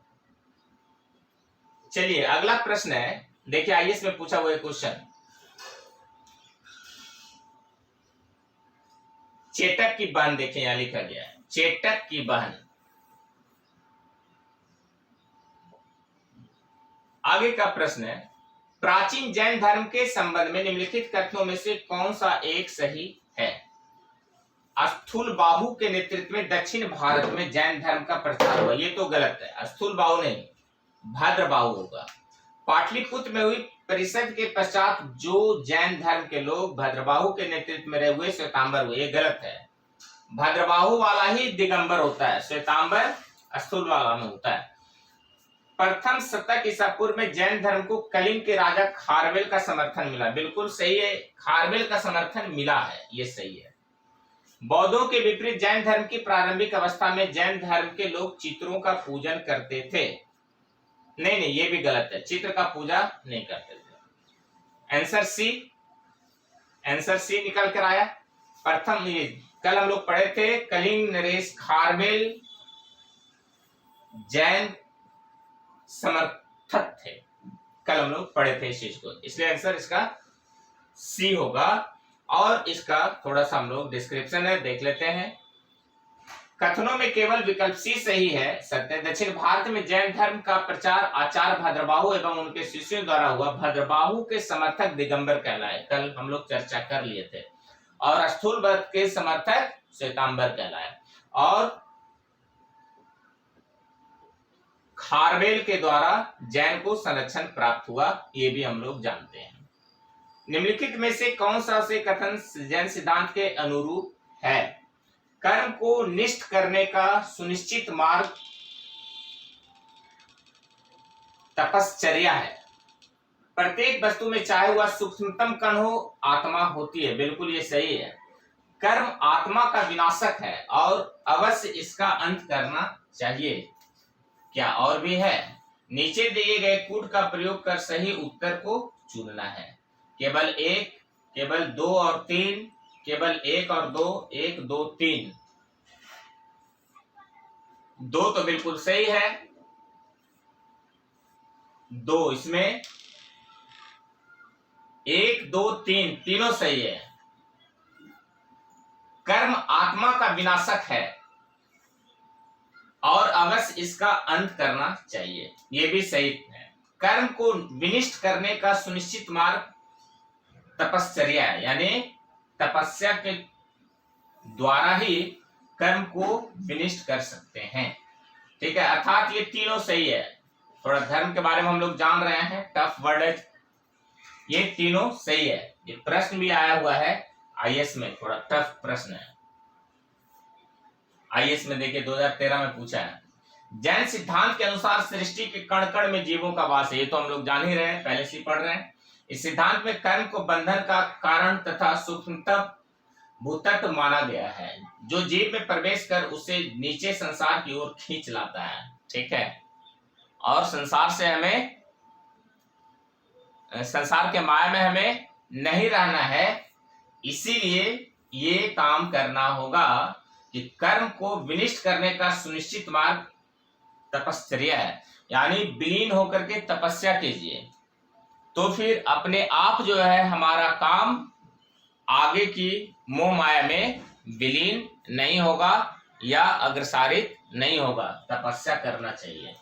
चलिए अगला प्रश्न है, देखिए आईएएस में पूछा हुआ क्वेश्चन, चेटक की बहन। देखिए यहां लिखा गया है चेटक की बहन। आगे का प्रश्न है, प्राचीन जैन धर्म के संबंध में निम्नलिखित कथनों में से कौन सा एक सही है? स्थूलबाहु के नेतृत्व में दक्षिण भारत में जैन धर्म का प्रचार हुआ। ये तो गलत है, स्थूलबाहु नहीं, भद्रबाहु होगा। पाटलिपुत्र में हुई परिषद के पश्चात जो जैन धर्म के लोग भद्रबाहु के नेतृत्व में रहे हुए श्वेतांबर हुए। ये गलत है, भद्रबाहु वाला ही दिगंबर होता है, श्वेतांबर स्थूल वाला में होता है। प्रथम शतक ईसा पूर्व में जैन धर्म को कलिंग के राजा खारवेल का समर्थन मिला। बिल्कुल सही है, खारवेल का समर्थन मिला है, ये सही है। बौद्धों के विपरीत जैन धर्म की प्रारंभिक अवस्था में जैन धर्म के लोग चित्रों का पूजन करते थे। नहीं, ये भी गलत है, चित्र का पूजा नहीं करते थे। आंसर सी निकल कर आया। प्रथम, ये कल हम लोग पढ़े थे, कलिंग नरेश खारवेल जैन समर्थक थे, कल हम लोग पढ़े थे इस चीज को, इसलिए आंसर इसका सी होगा। और इसका थोड़ा सा हम लोग डिस्क्रिप्शन है देख लेते हैं। कथनों में केवल विकल्प सी सही है। सत्य, दक्षिण भारत में जैन धर्म का प्रचार आचार्य भद्रबाहु एवं उनके शिष्यों द्वारा हुआ। भद्रबाहु के समर्थक दिगंबर कहलाए, कल हम लोग चर्चा कर लिए थे। और स्थूल बौद्ध के समर्थक श्वेतांबर कहलाए। और खारवेल के द्वारा जैन को संरक्षण प्राप्त हुआ, ये भी हम लोग जानते हैं। निम्नलिखित में से कौन सा से कथन जैन सिद्धांत के अनुरूप है? कर्म को निष्ठ करने का सुनिश्चित मार्ग तपश्चर्या है। प्रत्येक वस्तु में चाहे वह सूक्ष्मतम कण हो, आत्मा होती है। बिल्कुल ये सही है। कर्म आत्मा का विनाशक है और अवश्य इसका अंत करना चाहिए। क्या और भी है? नीचे दिए गए कूट का प्रयोग कर सही उत्तर को चुनना है। केवल 1, केवल 2 और 3, केवल 1 और 2, 1, 2, 3। 2 तो बिल्कुल सही है, 2 इसमें, 1, 2, 3 तीनों सही है। कर्म आत्मा का विनाशक है और अवश्य इसका अंत करना चाहिए, ये भी सही है। कर्म को विनिष्ट करने का सुनिश्चित मार्ग तपश्चर्या है, यानी तपस्या के द्वारा ही कर्म को विनिष्ट कर सकते हैं। ठीक है, अर्थात ये तीनों सही है। थोड़ा धर्म के बारे में हम लोग जान रहे हैं, टफ वर्ड है, ये तीनों सही है। ये प्रश्न भी आया हुआ है आईएएस में, थोड़ा टफ प्रश्न है। आईएएस में देखिए 2013 में पूछा है। जैन सिद्धांत के अनुसार सृष्टि के कण कण में जीवों का वास है। ये तो हम लोग जान ही रहे हैं, पहले से पढ़ रहे हैं। इस सिद्धांत में कर्म को बंधन का कारण तथा सूक्ष्मतम भूतत्व माना गया है, जो जीव में प्रवेश कर उसे नीचे संसार की ओर खींच लाता है। ठीक है, और संसार से हमें, संसार के माया में हमें नहीं रहना है, इसीलिए ये काम करना होगा कि कर्म को विनिष्ट करने का सुनिश्चित मार्ग तपश्चर्या है, यानी विलीन होकर के तपस्या कीजिए, तो फिर अपने आप जो है हमारा काम आगे की मोह माया में विलीन नहीं होगा या अग्रसारित नहीं होगा। तपस्या करना चाहिए।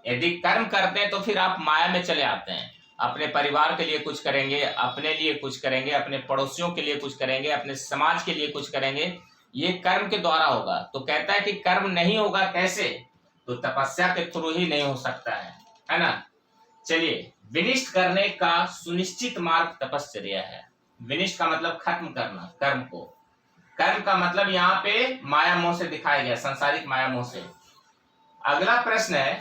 यदि कर्म करते हैं तो फिर आप माया में चले आते हैं। अपने परिवार के लिए कुछ करेंगे, अपने लिए कुछ करेंगे, अपने पड़ोसियों के लिए कुछ करेंगे, अपने समाज के लिए कुछ करेंगे, ये कर्म के द्वारा होगा। तो कहता है कि कर्म नहीं होगा कैसे, तो तपस्या के थ्रू ही नहीं हो सकता है ना। चलिए, विनिष्ट करने का सुनिश्चित मार्ग तपश्चर्या है। विनिष्ट का मतलब खत्म करना कर्म को। कर्म का मतलब यहाँ पे माया मोह से दिखाया गया, सांसारिक माया मोह से। अगला प्रश्न है,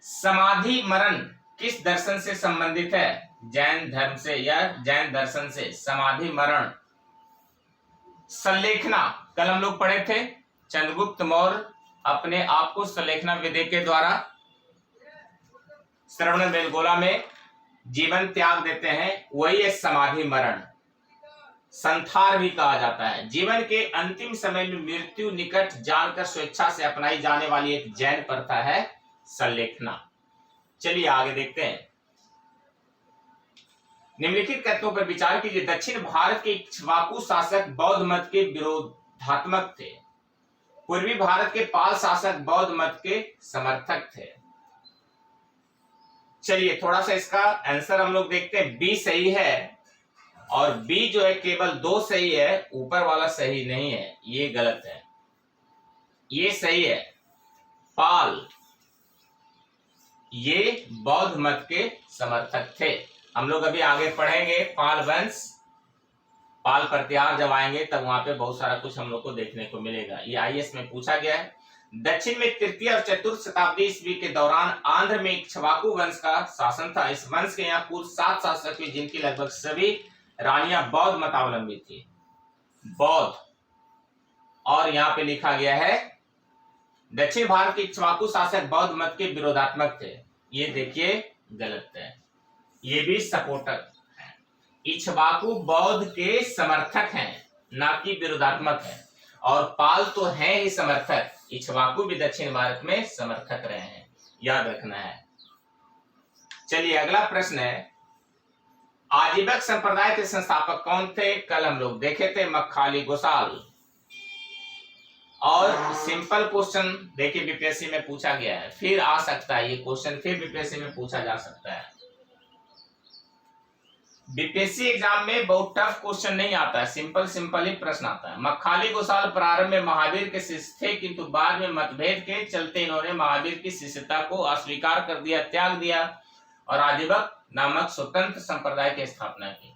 समाधि मरण किस दर्शन से संबंधित है? जैन धर्म से या जैन दर्शन से। समाधि मरण, संलेखना कल हम लोग पढ़े थे। चंद्रगुप्त मौर्य अपने आप को संलेखना विधि के द्वारा श्रवण बेलगोला में जीवन त्याग देते हैं, वही है समाधि मरण। संथार भी कहा जाता है। जीवन के अंतिम समय में मृत्यु निकट जानकर स्वेच्छा से अपनाई जाने वाली एक जैन प्रथा है संलेखना। चलिए आगे देखते हैं। निम्नलिखित तत्वों पर विचार कीजिए। दक्षिण भारत के इक्ष्वाकु शासक बौद्ध मत के विरोधात्मक थे। पूर्वी भारत के पाल शासक बौद्ध मत के समर्थक थे। चलिए थोड़ा सा इसका आंसर हम लोग देखते हैं। बी सही है, और बी जो है केवल 2 सही है, ऊपर वाला सही नहीं है, ये गलत है। ये सही है, पाल ये बौद्ध मत के समर्थक थे। हम लोग अभी आगे पढ़ेंगे पाल वंश, पाल प्रतिहार जब आएंगे तब वहां पे बहुत सारा कुछ हम लोग को देखने को मिलेगा। ये आईएएस में पूछा गया है। दक्षिण में तृतीय और चतुर्थ शताब्दी ईस्वी के दौरान आंध्र में इक्ष्वाकु वंश का शासन था। इस वंश के यहाँ कुल 7 शासक थे, जिनकी लगभग सभी रानियां बौद्ध मतावलंबी थी। बौद्ध, और यहाँ पे लिखा गया है दक्षिण भारत के इक्ष्वाकु शासक बौद्ध मत के विरोधात्मक थे। ये देखिए गलत है, ये भी सपोर्टर है। इक्ष्वाकु बौद्ध के समर्थक हैं, ना कि विरोधात्मक है। और पाल तो है ही समर्थक, इक्ष्वाकु भी दक्षिण भारत में समर्थक रहे हैं, याद रखना है। चलिए अगला प्रश्न है, आजीवक संप्रदाय के संस्थापक कौन थे? कल हम लोग देखे थे मक्खाली गोसाल। और सिंपल क्वेश्चन देखिए बीपीएससी में पूछा गया है, फिर आ सकता है ये क्वेश्चन, फिर बीपीएससी में पूछा जा सकता है। बीपीएससी एग्जाम में बहुत टफ क्वेश्चन नहीं आता है, सिंपल ही प्रश्न आता है। मक्खाली गोसाल प्रारंभ में महावीर के शिष्य थे, किंतु बाद में मतभेद के चलते इन्होंने महावीर की शिष्यता को अस्वीकार कर दिया, त्याग दिया और आजीवक नामक स्वतंत्र संप्रदाय की स्थापना की।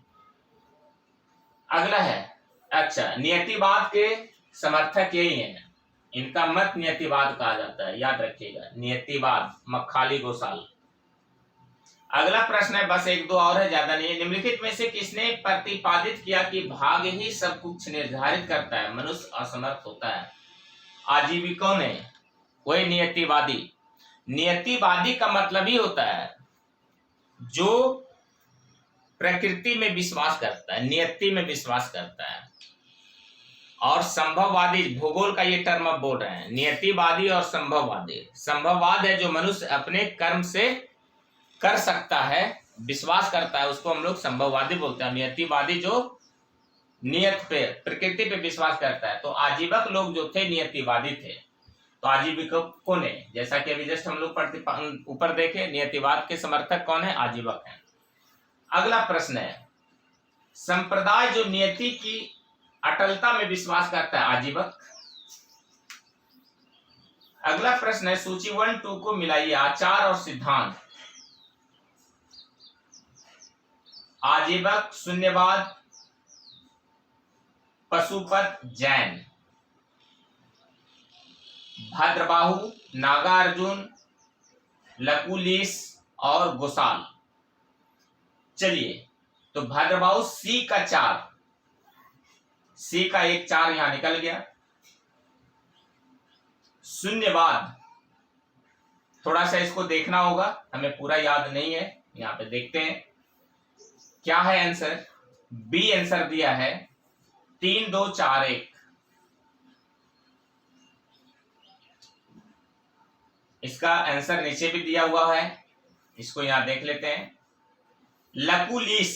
अगला है, अच्छा, नियतिवाद के समर्थक यही है, इनका मत नियतिवाद कहा जाता है, याद रखिएगा, नियतिवाद, मक्खाली गोसाल। अगला प्रश्न है, बस 1-2 और है, ज्यादा नहीं है। निम्नलिखित में से किसने प्रतिपादित किया कि भाग्य ही सब कुछ निर्धारित करता है, मनुष्य असमर्थ होता है? आजीविकों ने, वही नियतिवादी। नियतिवादी का मतलब ही होता है जो प्रकृति में विश्वास करता है, नियति में विश्वास करता है। और संभववादी, भूगोल का ये टर्म अब बोल रहे हैं, नियतिवादी और संभववादी। संभववाद है जो मनुष्य अपने कर्म से कर सकता है, विश्वास करता है, उसको हम लोग संभववादी बोलते हैं। नियतिवादी जो नियत पे, प्रकृति पे विश्वास करता है। तो आजीवक लोग जो थे नियतिवादी थे। तो आजीविकों ने, जैसा कि अभी जस्ट हम लोग ऊपर देखे, नियतिवाद के समर्थक कौन है? आजीवक हैं। अगला प्रश्न है, संप्रदाय जो नियति की अटलता में विश्वास करता है, आजीवक। अगला प्रश्न है, सूची 1-2 को मिलाइए, आचार और सिद्धांत। आजीवक, शून्यवाद, पशुपत, जैन। भद्रबाहु, नागार्जुन, लकुलिस और गोसाल। चलिए, तो भद्रबाहु सी का 4, सी का 1 4 यहां निकल गया। शून्यवाद, थोड़ा सा इसको देखना होगा, हमें पूरा याद नहीं है, यहां पे देखते हैं क्या है आंसर। बी आंसर दिया है, 3 2 4 1। इसका आंसर नीचे भी दिया हुआ है, इसको यहां देख लेते हैं। लकुलिस,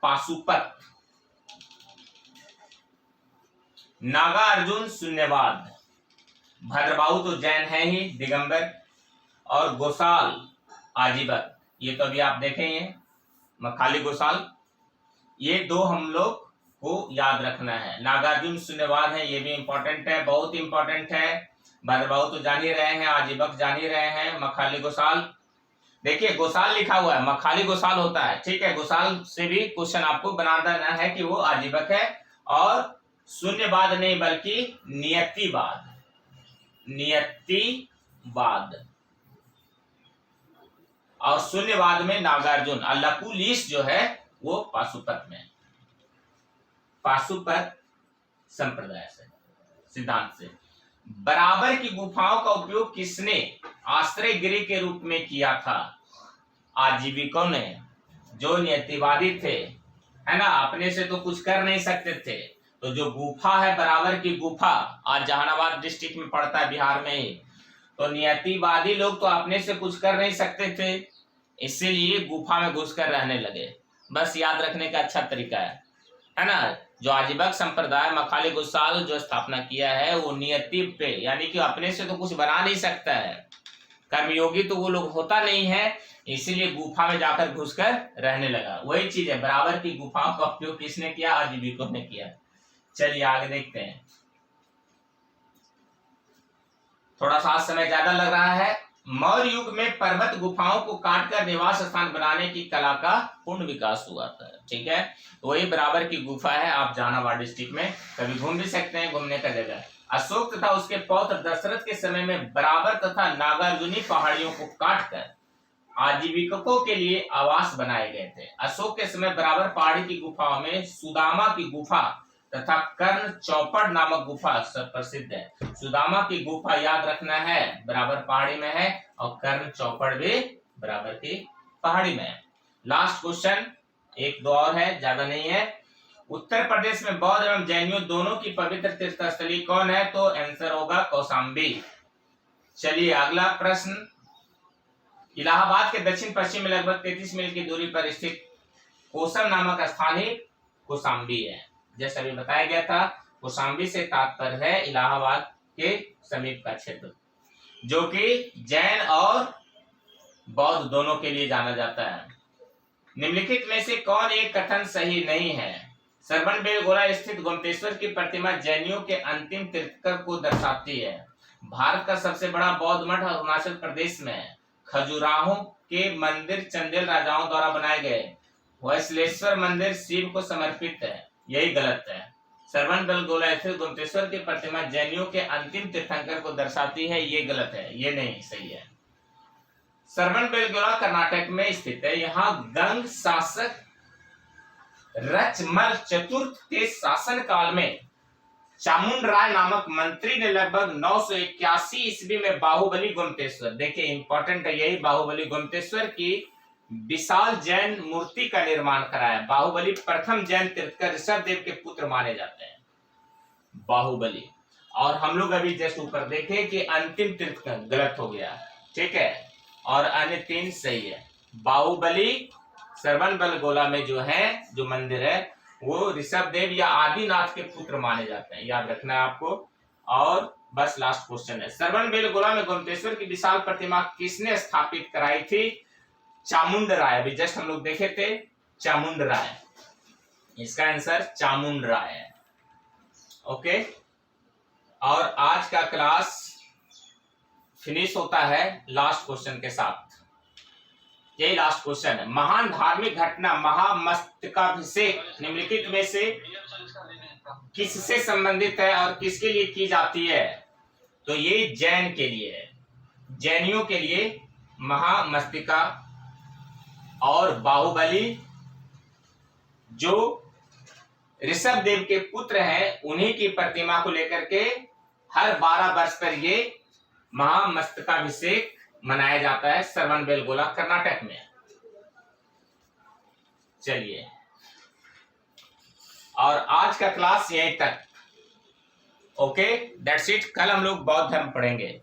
पाशुपत, नागार्जुन शून्यवाद, भद्रबाहु तो जैन है ही, दिगंबर, और गोसाल आजीवक, ये तो अभी आप देखेंगे, मखाली गोसाल, ये दो हम लोग को याद रखना है। नागार्जुन शून्यवाद है, ये भी इंपॉर्टेंट है, बहुत इंपॉर्टेंट है। भद्रबाहु तो जान ही रहे हैं, आजीवक जान ही रहे हैं, मखाली गोसाल, देखिए गोसाल लिखा हुआ है, मखाली गोसाल होता है, ठीक है। गोसाल से भी क्वेश्चन आपको बना देना है कि वो आजीवक है, और शून्यवाद नहीं बल्कि नियतिवाद, नियतिवाद, और शून्यवाद में नागार्जुन, और लकुलिश जो है वो पाशुपत में, पाशुपत संप्रदाय से, सिद्धांत से। बराबर की गुफाओं का उपयोग किसने आश्रय गृह के रूप में किया था? आजीविकों ने, जो नियतिवादी थे, है ना, अपने से तो कुछ कर नहीं सकते थे, तो जो गुफा है बराबर की गुफा, आज जहानाबाद डिस्ट्रिक्ट में पड़ता है, बिहार में ही, तो नियतिवादी लोग तो अपने से कुछ कर नहीं सकते थे, इसीलिए गुफा में घुसकर रहने लगे। बस याद रखने का अच्छा तरीका है ना। जो आजीवक संप्रदाय मखाली गोसाल जो स्थापना किया है, वो नियति पे, यानी कि अपने से तो कुछ बना नहीं सकता है, कर्मयोगी तो वो लोग होता नहीं है, इसीलिए गुफा में जाकर घुसकर रहने लगा। वही चीज है, बराबर की गुफाओं का उपयोग किसने किया? आजीविकों ने किया। चलिए आगे देखते हैं। थोड़ा सा समय ज्यादा लग रहा है। मौर्य युग में पर्वत गुफाओं को काटकर निवास स्थान बनाने की कला का पूर्ण विकास हुआ था, ठीक है। वही बराबर की गुफा है, आप जहानाबाद डिस्ट्रिक्ट में कभी घूम भी सकते हैं, घूमने का जगह। अशोक तथा उसके पौत्र दशरथ के समय में बराबर तथा नागार्जुनी पहाड़ियों को काटकर आजीविकों के लिए आवास बनाए गए थे। अशोक के समय बराबर पहाड़ी की गुफाओं में सुदामा की गुफा तथा कर्ण चौपड़ नामक गुफा सब प्रसिद्ध है। सुदामा की गुफा याद रखना है, बराबर पहाड़ी में है, और कर्ण चौपड़ भी बराबर की पहाड़ी में है। लास्ट क्वेश्चन, एक दो और है, ज्यादा नहीं है। उत्तर प्रदेश में बौद्ध एवं जैनियों दोनों की पवित्र तीर्थस्थली कौन है? तो आंसर होगा कौशाम्बी। चलिए अगला प्रश्न, इलाहाबाद के दक्षिण पश्चिम में लगभग 33 मील की दूरी पर स्थित कोसम नामक स्थान ही कौशाम्बी है। जैसा अभी बताया गया था, कौशाम्बी से तात्पर्य है इलाहाबाद के समीप का क्षेत्र, जो कि जैन और बौद्ध दोनों के लिए जाना जाता है। निम्नलिखित में से कौन एक कथन सही नहीं है? सरवनबेलगोला स्थित गोमतेश्वर की प्रतिमा जैनियों के अंतिम तीर्थंकर को दर्शाती है। भारत का सबसे बड़ा बौद्ध मठ अरुणाचल प्रदेश में है। खजुराहो के मंदिर चंदेल राजाओं द्वारा बनाए गए। वैश्लेश्वर मंदिर शिव को समर्पित है, यही गलत है। सरवनबेलगोला स्थित गोमतेश्वर की प्रतिमा जैनियों के अंतिम तीर्थंकर को दर्शाती है, ये गलत है, ये नहीं सही है। सरवनबेलगोला कर्नाटक में स्थित है। यहाँ गंग शासक रचमल चतुर्थ के शासन काल में चामुंडराय नामक मंत्री ने लगभग 981 ईस्वी में बाहुबली गोमतेश्वर, देखिए इंपॉर्टेंट है यही, बाहुबली गोमतेश्वर की विशाल जैन मूर्ति का निर्माण कराया। बाहुबली प्रथम जैन तीर्थंकर ऋषभदेव के पुत्र माने जाते हैं, बाहुबली। और हम लोग अभी जस्ट ऊपर देखे कि अंतिम तीर्थंकर गलत हो गया, ठीक है, और अन्य तीन सही है। बाहुबली सरवनबेलगोला में जो है, जो मंदिर है, वो ऋषभदेव या आदिनाथ के पुत्र माने जाते हैं, याद रखना है आपको। और बस लास्ट क्वेश्चन है, सरवनबेलगोला में गोमतेश्वर की विशाल प्रतिमा किसने स्थापित कराई थी? चामुंडराय, अभी जस्ट हम लोग देखे थे, चामुंडराय, इसका आंसर चामुंडराय है। ओके, और आज का क्लास फिनिश होता है लास्ट क्वेश्चन के साथ। यही लास्ट क्वेश्चन है। महान धार्मिक घटना महामस्तकाभिषेक निम्नलिखित में से किससे संबंधित है और किसके लिए की जाती है? तो ये जैन के लिए है, जैनियों के लिए महामस्तिका। और बाहुबली जो ऋषभदेव के पुत्र हैं, उन्हीं की प्रतिमा को लेकर के हर 12 वर्ष पर ये महामस्तकाभिषेक मनाया जाता है सरवनबेलगोला कर्नाटक में। चलिए, और आज का क्लास यहीं तक। Okay, that's it. कल हम लोग बौद्ध धर्म पढ़ेंगे।